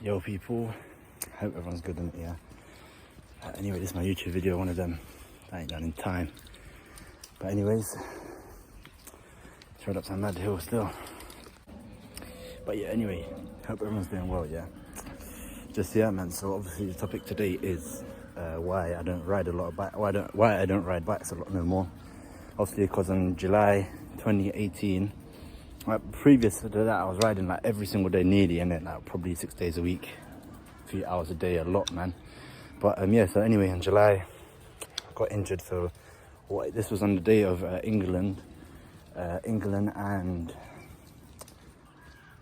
Yo people, hope everyone's good in it, yeah. Anyway, this is my YouTube video, one of them I ain't done in time. But anyways, rode up some mad hill still. But yeah, anyway, hope everyone's doing well, yeah. Just yeah man, so obviously the topic today is why I don't ride a lot of bikes, why I don't ride bikes a lot no more. Obviously because in July 2018, previous to that I was riding like every single day nearly, and then like probably 6 days a week, 3 hours a day, a lot man. But yeah, so anyway, in July I got injured. So this was on the day of England and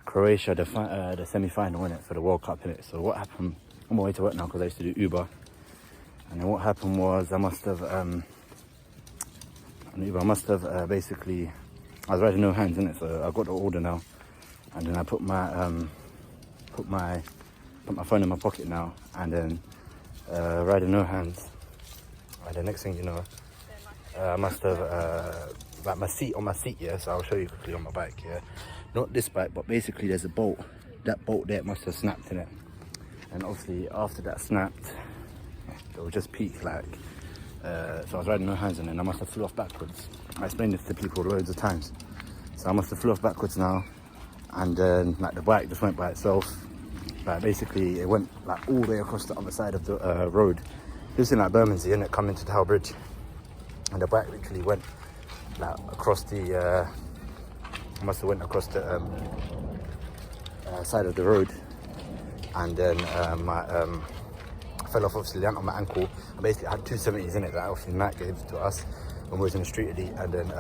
Croatia, the semi-final in it for the World Cup in it. So what happened, I'm on my way to work now because I used to do Uber, and then what happened was I must have basically, I was riding no hands in it, so I got the order now, and then I put my phone in my pocket now, and then riding no hands, and the next thing you know, I must have like my seat, yeah, so I'll show you quickly on my bike, yeah, not this bike, but basically there's a bolt, that bolt there must have snapped in it, and obviously after that snapped, it would just peak like, so I was riding no hands, and then I must have flew off backwards. I explained this to people loads of times. So I must have flew off backwards now, and then like the bike just went by itself. Like basically it went like all the way across the other side of the road. This in like Bermondsey, and it come into Tower Bridge, and the bike literally went like across the, I must have went across the side of the road, and then I fell off, obviously landed on my ankle. I basically had 270s in it that obviously Matt gave to us when we was in the street elite, and then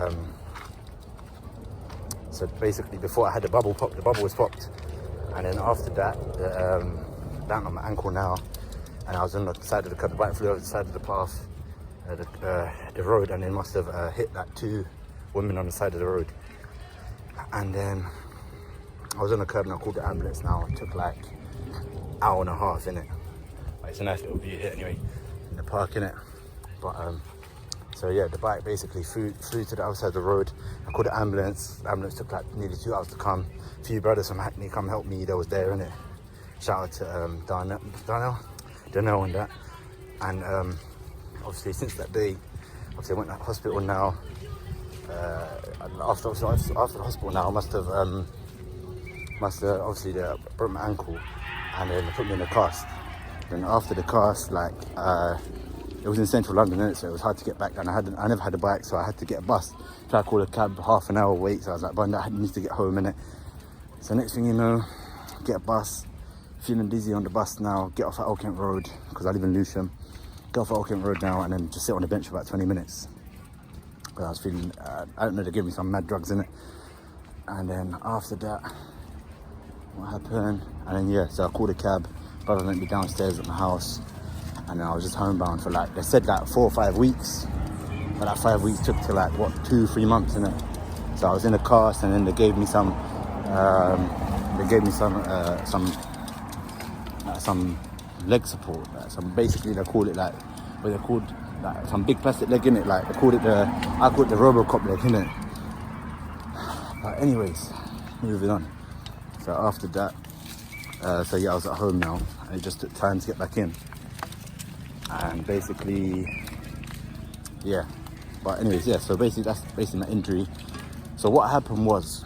so basically before I had the bubble popped, the bubble was popped, and then after that down on my ankle now, and I was on the side of the curb, the bike flew over the side of the path, the road, and then must have hit like 2 women on the side of the road, and then I was on the curb and I called the ambulance now. It took like an hour and a half in it. It's a nice little view here anyway, in the park in it. But so yeah, the bike basically flew to the other side of the road. I called the ambulance. The ambulance took like nearly 2 hours to come. A few brothers from Hackney come help me. They was there in it. Shout out to Darnell and that. And obviously since that day, obviously I went to the hospital now. After the hospital now, I must have obviously they broke my ankle, and then they put me in a cast. Then after the cast, like it was in central London, innit? So it was hard to get back, and I never had a bike, so I had to get a bus. Try to call a cab, half an hour wait. So I was like, but I need to get home, innit? So next thing you know, get a bus, feeling dizzy on the bus now, get off at Old Kent Road, because I live in Lewisham. Get off at Old Kent Road now, and then just sit on the bench for about 20 minutes. Because I was feeling, I don't know, they gave me some mad drugs in it. And then after that, what happened? And then yeah, so I called a cab. Brother went me downstairs at my house, and then I was just homebound for like, they said like 4 or 5 weeks, but that 5 weeks took to like what, 2-3 months in it. So I was in a cast, and then they gave me some leg support, like some, basically they call it like, what they called, like some big plastic leg in it, like they called it I called it the Robocop leg in it. But anyways, moving on. So after that, so yeah, I was at home now, and it just took time to get back in. And basically, yeah. But anyways, yeah, so basically that's basically my injury. So what happened was,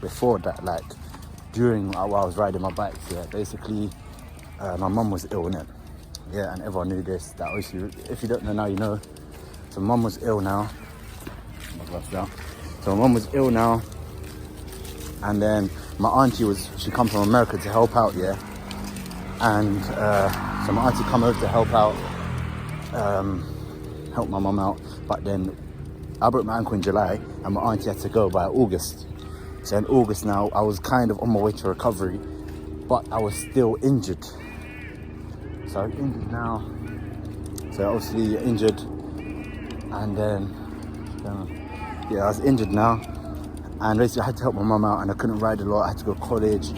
before that, like, during while I was riding my bike, yeah, basically, my mum was ill, innit? Yeah, and everyone knew this, that obviously, if you don't know now, you know. So my mum was ill now. So my mum was ill now, and then my auntie she come from America to help out, yeah. And so my auntie come over to help out, help my mum out. But then I broke my ankle in July, and my auntie had to go by August. So in August now, I was kind of on my way to recovery, but I was still injured. So I'm injured now. So obviously injured, and then yeah, I was injured now. And basically I had to help my mum out, and I couldn't ride a lot. I had to go to college.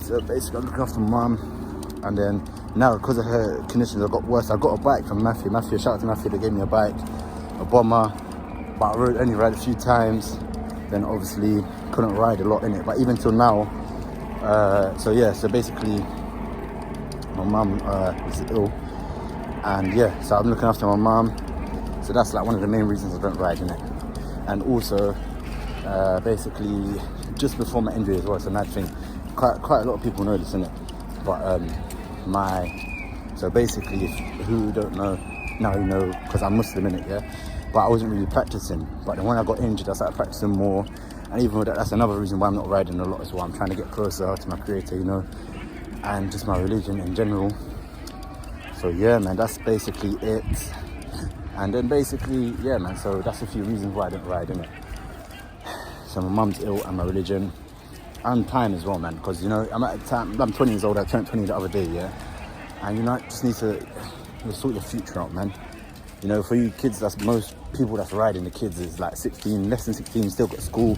So basically I'm looking after my mum. And then now, because of her conditions, I got worse. I got a bike from Matthew. Shout out to Matthew, they gave me a bike, a bomber. But I only rode a few times. Then obviously couldn't ride a lot in it. But even till now, So yeah, so basically my mum is ill, and yeah, so I'm looking after my mum. So that's like one of the main reasons I don't ride, innit? And also, basically, just before my injury as well, it's a mad thing. Quite a lot of people know this, innit? But so basically, who don't know, now you know, because I'm Muslim, innit, yeah? But I wasn't really practicing. But then when I got injured, I started practicing more. And even with that, that's another reason why I'm not riding a lot as well. I'm trying to get closer to my creator, you know, and just my religion in general. So yeah, man, that's basically it. And then basically, yeah, man, so that's a few reasons why I didn't ride, innit? So my mum's ill and my religion. And time as well, man, because, you know, I'm at a time, I'm 20 years old, I turned 20 the other day, yeah? And, you know, I just need to sort your future out, man. You know, for you kids, that's most people that's riding the kids is like 16, less than 16, still got school,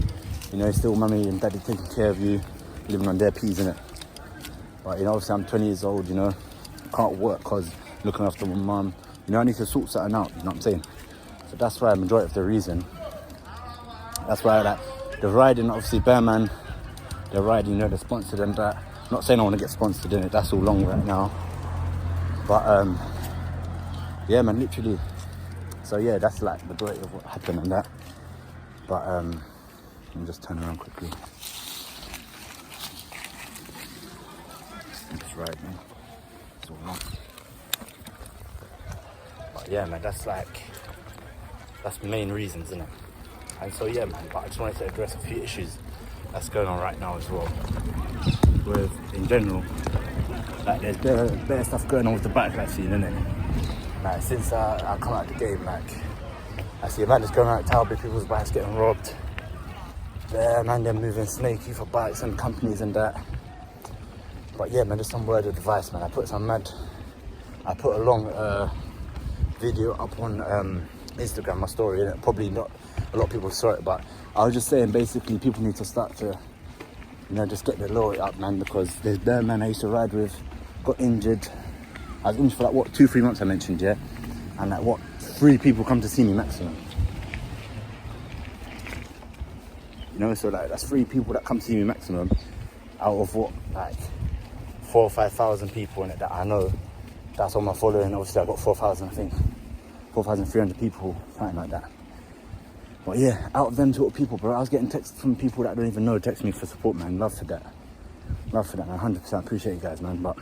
you know, still mummy and daddy taking care of you, living on their peas, innit? But, you know, obviously I'm 20 years old, you know, can't work because looking after my mum, you know, I need to sort something out, you know what I'm saying? So that's why, majority of the reason. That's why, like, the riding, obviously, Bearman, they're riding, you know, they're sponsored and that. Not saying I want to get sponsored in it, that's all long right now. But, yeah, man, literally. So, yeah, that's, like, the majority of what happened and that. But, let me just turn around quickly. Just ride, man. It's all long. But, yeah, man, that's, like, that's the main reasons, isn't it? And so, yeah, man, but I just wanted to address a few issues that's going on right now as well. With, in general, like, there's better stuff going on with the bike ride scene, innit? Like, since I come out of the game, like, I see a man that's going out to Talbot, people's bikes getting robbed. There, man, they're moving snaky for bikes and companies and that. But yeah, man, just some word of advice, man. I put a long video up on Instagram, my story, and probably not a lot of people saw it, but I was just saying basically people need to start to, you know, just get their loyalty up, man, because there's bare man I used to ride with, got injured. I was injured for like, what, 2-3 months I mentioned, yeah? And like, what, 3 people come to see me maximum. You know, so like, that's 3 people that come to see me maximum out of what, like, 4,000 or 5,000 people in it that I know. That's on my following. Obviously, I got 4,000, I think. 4,300 people, something like that. But yeah, out of them sort of people, bro, I was getting texts from people that I don't even know, text me for support, man. Love for that. Love for that, man. 100% appreciate you guys, man. But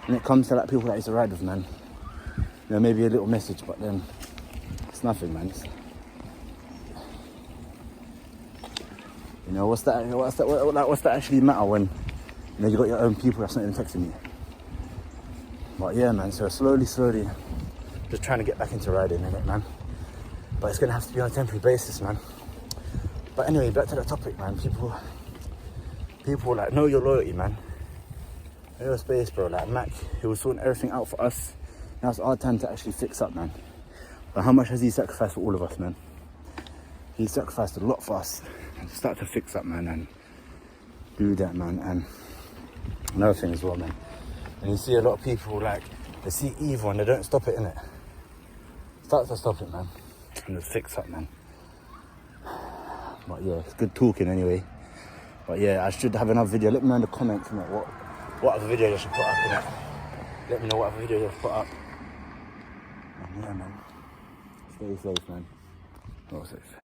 when it comes to like people that I used to ride with, man, you know, maybe a little message, but then it's nothing, man. You know, what's that actually matter when, you know, you got your own people that's not even texting you? But yeah, man, so slowly, just trying to get back into riding, innit, man? But it's gonna have to be on a temporary basis, man. But anyway, back to the topic, man. People like, know your loyalty, man. Know your space, bro. Like Mac, he was sorting everything out for us. Now it's our time to actually fix up, man. But how much has he sacrificed for all of us, man? He sacrificed a lot for us. Start to fix up, man, and do that, man. And another thing as well, man. And you see a lot of people, like, they see evil and they don't stop it, innit? Start to stop it, man. And just fix up, man. But yeah, it's good talking anyway. But yeah, I should have another video. Let me know in the comments, innit, what other videos I should put up, innit? Let me know what other videos I should put up. And yeah, man. Stay safe, man. Stay safe.